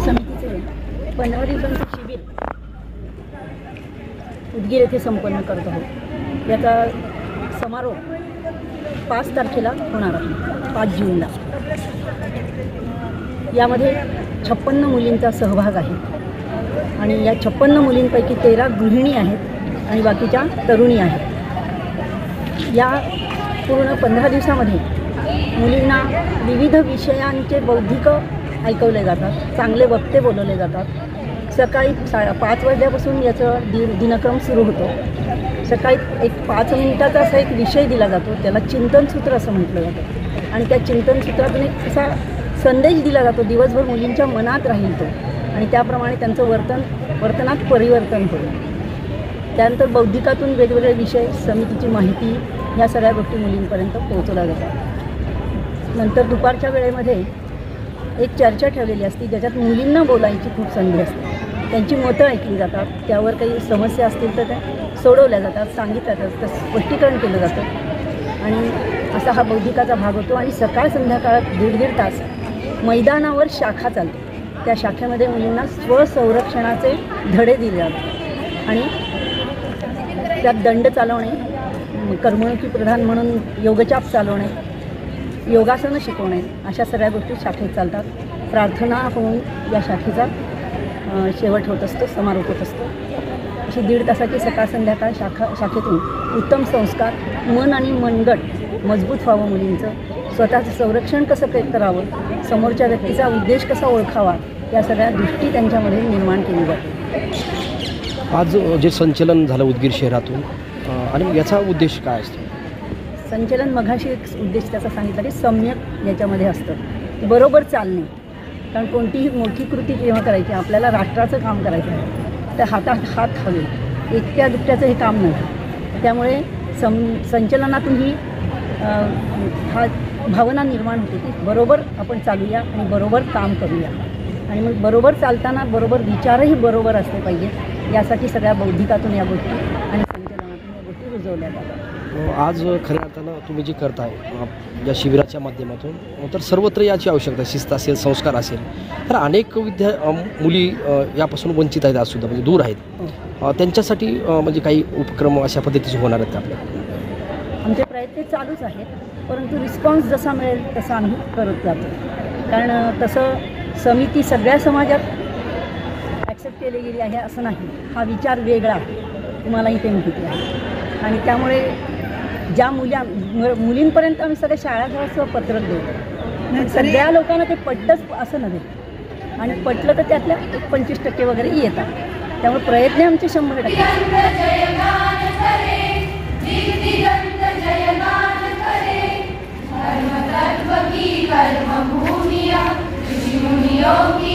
समितीचे 15 दिवसांचे शिबिर उदगीर येथे संपन्न करत आहोत। याचा समारोप 5 तारखेला होणार आहे, 5 जूनला। यामध्ये 56 मुलींचा सहभाग आहे आणि या 56 मुलींपैकी 13 गृहिणी आहेत आणि बाकीच्या तरुणी आहेत। या पूर्ण 15 दिवसामध्ये मुलींना विविध विषयांचे बौद्धिक ऐकवले जातात, चांगले वक्ते बोलवले जातात। सकाळी 5 वाजल्यापासून याचं दिनक्रम सुरू होतो। सकाळी एक 5 मिनिटाचा असा एक विषय दिला जातो, त्याला चिंतनसूत्र असं म्हटलं जातं आणि त्या चिंतनसूत्रातून एक असा संदेश दिला जातो, दिवसभर मुलींच्या मनात राहील तो आणि त्याप्रमाणे त्यांचं वर्तनात परिवर्तन होईल। त्यानंतर बौद्धिकातून वेगवेगळे विषय, समितीची माहिती, ह्या सगळ्या गोष्टी मुलींपर्यंत पोहोचवल्या जातात। नंतर दुपारच्या वेळेमध्ये एक चर्चा ठेवलेली असते, ज्याच्यात मुलींना बोलायची खूप संधी असते। त्यांची मतं ऐकली जातात, त्यावर काही समस्या असतील तर त्या सोडवल्या जातात, सांगितल्या जातात, स्पष्टीकरण केलं जातं आणि असा हा बौद्धिकाचा भाग होतो। आणि सकाळ संध्याकाळात 1.5 तास मैदानावर शाखा चालते, त्या शाखेमध्ये मुलींना स्वसंरक्षणाचे धडे दिले जातात आणि त्यात दंड चालवणे, करमणुकी प्रधान म्हणून योगचाप चालवणे, योगासनं शिकवणे, अशा सगळ्या गोष्टी शाखेत चालतात। प्रार्थना होऊन या शाखेचा शेवट होत असतो, समारोप होत असतो। अशी 1.5 तासाची सकाळ संध्याकाळ शाखेतून उत्तम संस्कार, मन आणि मनगट मजबूत व्हावं, मुलींचं स्वतःचं संरक्षण कसं करावं, समोरच्या व्यक्तीचा उद्देश कसा ओळखावा, या सगळ्या दृष्टी त्यांच्यामध्ये निर्माण केली जाते। आज जे संचलन झालं उदगीर शहरातून आणि याचा उद्देश काय असतो? संचलन मघाशी एक उद्देश त्याचा सांगितला की सम्यक याच्यामध्ये असतं, बरोबर चालणे। कारण कोणतीही मोठी कृती जेव्हा करायची, आपल्याला राष्ट्राचं काम करायचं आहे तर हातात हात हवे, एकट्या दुकट्याचं हे काम नाही। त्यामुळे संचलनातून ही हा भावना निर्माण होते की बरोबर आपण चालूया आणि बरोबर काम करूया आणि मग बरोबर चालताना बरोबर विचारही बरोबर असले पाहिजेत। यासाठी सगळ्या बौद्धिकातून या गोष्टी आणि संचलनातून या गोष्टी रुजवल्या जातात। आज खऱ्या अर्थानं तुम्ही जे करताय या शिबिराच्या माध्यमातून, तर सर्वत्र याची आवश्यकता, शिस्त असेल, संस्कार असेल, तर अनेक मुली यापासून वंचित आहेत, आजसुद्धा म्हणजे दूर आहेत। त्यांच्यासाठी म्हणजे काही उपक्रम अशा पद्धतीचे होणार आहेत आपल्या? आमचे प्रयत्न चालूच आहेत, परंतु रिस्पॉन्स जसा मिळेल तसा आम्ही करत जातो। कारण तसं समिती सगळ्या समाजात ॲक्सेप्ट केली गेली आहे असं नाही, हा विचार वेगळा तुम्हालाही ते माहिती आहे आणि त्यामुळे ज्या मुलींपर्यंत आम्ही सगळ्या शाळांचं पत्रक देतो, सगळ्या लोकांना ते पटतंच असं नव्हे आणि पटलं तर त्यातल्या 25% वगैरे येतात। त्यामुळे प्रयत्न आमचे 100%। कर्मभूमिया ऋषिमुनियों की